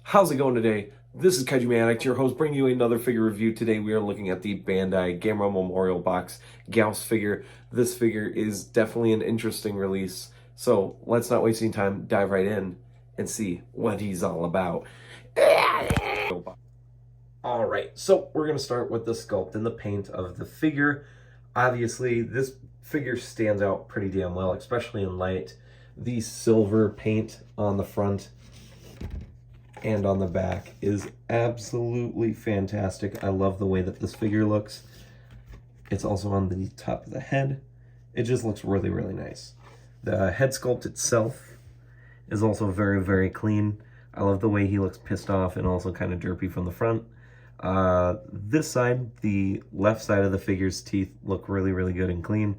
How's it going today? This is Kaiju Addict, your host, bringing you another figure review. Today we are looking at the Bandai Gamera Memorial Box Gyaos figure. This figure is definitely an interesting release, so let's not waste any time, dive right in and see what he's all about. Alright, so we're going to start with the sculpt and the paint of the figure. Obviously, this figure stands out pretty damn well, especially in light. The silver paint on the front and on the back is absolutely fantastic. I love the way that this figure looks. It's also on the top of the head. It just looks really, really nice. The head sculpt itself is also very, very clean. I love the way he looks pissed off and also kind of derpy from the front. This side, the left side of the figure's teeth look really, really good and clean.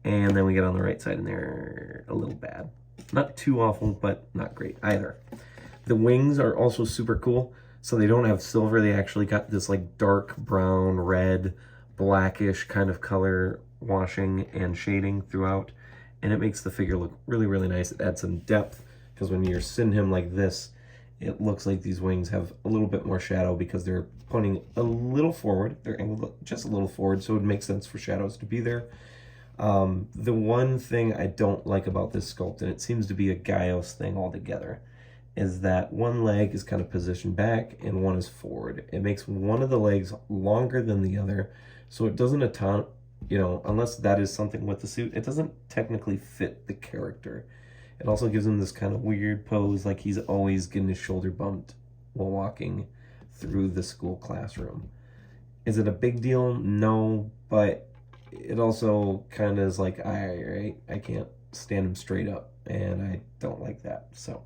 And then we get on the right side and they're a little bad. Not too awful, but not great either. The wings are also super cool. So they don't have silver. They actually got this like dark brown, red, blackish kind of color washing and shading throughout. And it makes the figure look really, really nice. It adds some depth because when you're sitting him like this, it looks like these wings have a little bit more shadow because they're pointing a little forward. They're angled just a little forward, so it makes sense for shadows to be there. The one thing I don't like about this sculpt, and it seems to be a Gyaos thing altogether, is that one leg is kind of positioned back and one is forward. It makes one of the legs longer than the other, so it doesn't unless that is something with the suit, it doesn't technically fit the character. It also gives him this kind of weird pose, like he's always getting his shoulder bumped while walking through the school classroom. Is it a big deal? No, but it also kind of is like, I can't stand him straight up, and I don't like that, so.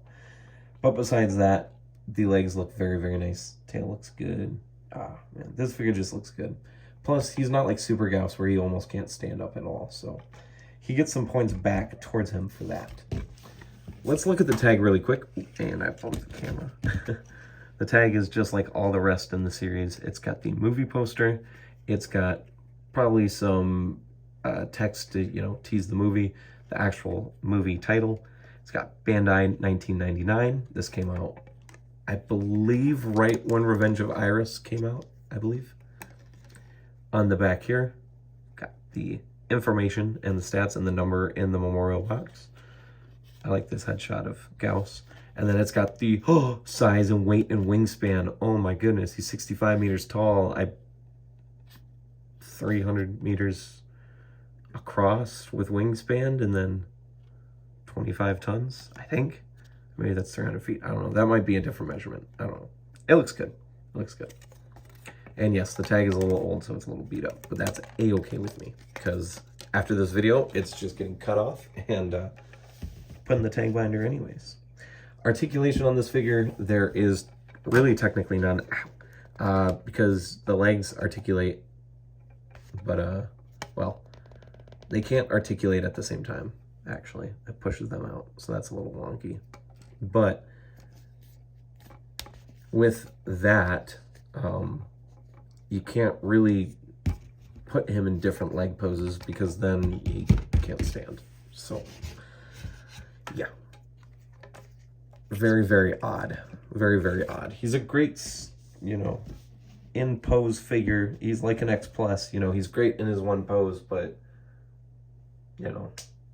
But besides that, the legs look very, very nice. Tail looks good. Ah, man, this figure just looks good. Plus, he's not like Super Gyaos where he almost can't stand up at all, so he gets some points back towards him for that. Let's look at the tag really quick. And I bumped the camera. The tag is just like all the rest in the series. It's got the movie poster. It's got probably some text to, tease the movie, the actual movie title. It's got Bandai 1999. This came out, I believe, right when Revenge of Iris came out, I believe. On the back here, got the information and the stats and the number in the memorial box. I like this headshot of Gyaos. And then it's got the size and weight and wingspan. Oh my goodness, he's 65 meters tall. 300 meters across with wingspan, and then 25 tons, I think. Maybe that's 300 feet. I don't know. That might be a different measurement. I don't know. It looks good. It looks good. And yes, the tag is a little old, so it's a little beat up. But that's A-okay with me. Because after this video, it's just getting cut off and put in the tag binder anyways. Articulation on this figure, there is really technically none. Because the legs articulate, but, well, they can't articulate at the same time. Actually, it pushes them out, so that's a little wonky. But with that, you can't really put him in different leg poses because then he can't stand. So yeah, very, very odd. Very, very odd. He's a great, in pose figure. He's like an X+, he's great in his one pose, but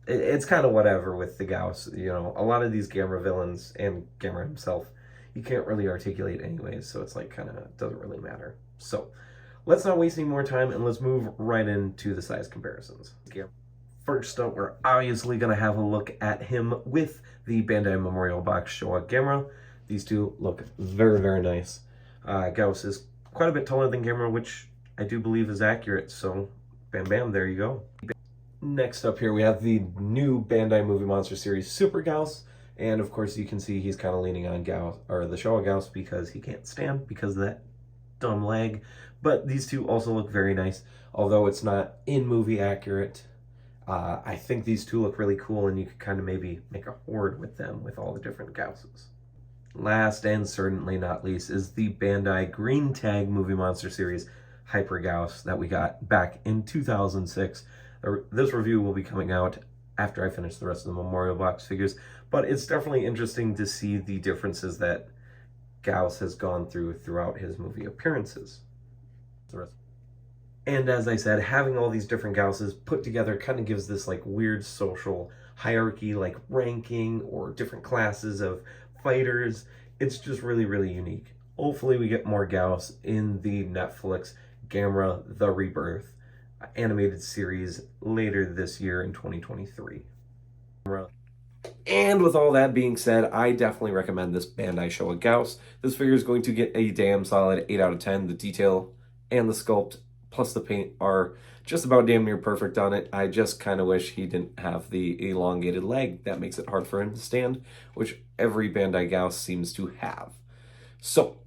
it's kind of whatever with the Gyaos. A lot of these Gamera villains and Gamera himself, you can't really articulate anyways, so it's like kind of doesn't really matter. So let's not waste any more time and let's move right into the size comparisons. First up, we're obviously going to have a look at him with the Bandai Memorial Box Showa Gamera. These two look very, very nice. Gyaos is quite a bit taller than Gamera, which I do believe is accurate, so bam bam, there you go. Next up here, we have the new Bandai Movie Monster Series Super Gyaos. And of course, you can see he's kind of leaning on Gyaos, or the Showa Gyaos, because he can't stand because of that dumb leg. But these two also look very nice, although it's not in-movie accurate. I think these two look really cool, and you could kind of maybe make a horde with them with all the different Gyauses. Last and certainly not least is the Bandai Green Tag Movie Monster Series Hyper Gyaos that we got back in 2006. This review will be coming out after I finish the rest of the Memorial Box figures, but it's definitely interesting to see the differences that Gyaos has gone throughout his movie appearances. And as I said, having all these different Gyaoses put together kind of gives this like weird social hierarchy, like ranking or different classes of fighters. It's just really, really unique. Hopefully we get more Gyaos in the Netflix Gamera The Rebirth animated series later this year in 2023. And with all that being said, I definitely recommend this Bandai Showa Gyaos. This figure is going to get a damn solid 8 out of 10. The detail and the sculpt plus the paint are just about damn near perfect on it. I just kind of wish he didn't have the elongated leg. That makes it hard for him to stand, which every Bandai Gyaos seems to have. So,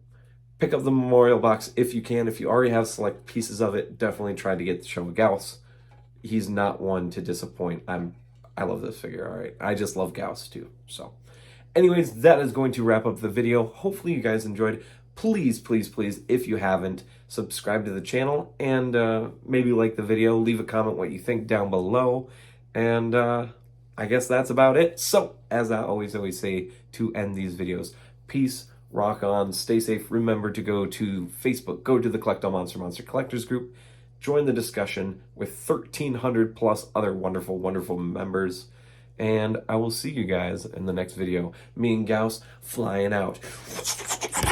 pick up the Memorial Box if you can. If you already have select pieces of it, definitely try to get the Showa Gyaos. He's not one to disappoint. I love this figure, all right? I just love Gyaos too, so. Anyways, that is going to wrap up the video. Hopefully you guys enjoyed. Please, please, please, if you haven't, subscribe to the channel and maybe like the video. Leave a comment what you think down below. And I guess that's about it. So, as I always say to end these videos, peace, rock on, stay safe. Remember to go to Facebook, go to the Collect All Monster Collectors group. Join the discussion with 1,300 plus other wonderful, wonderful members. And I will see you guys in the next video. Me and Gyaos flying out.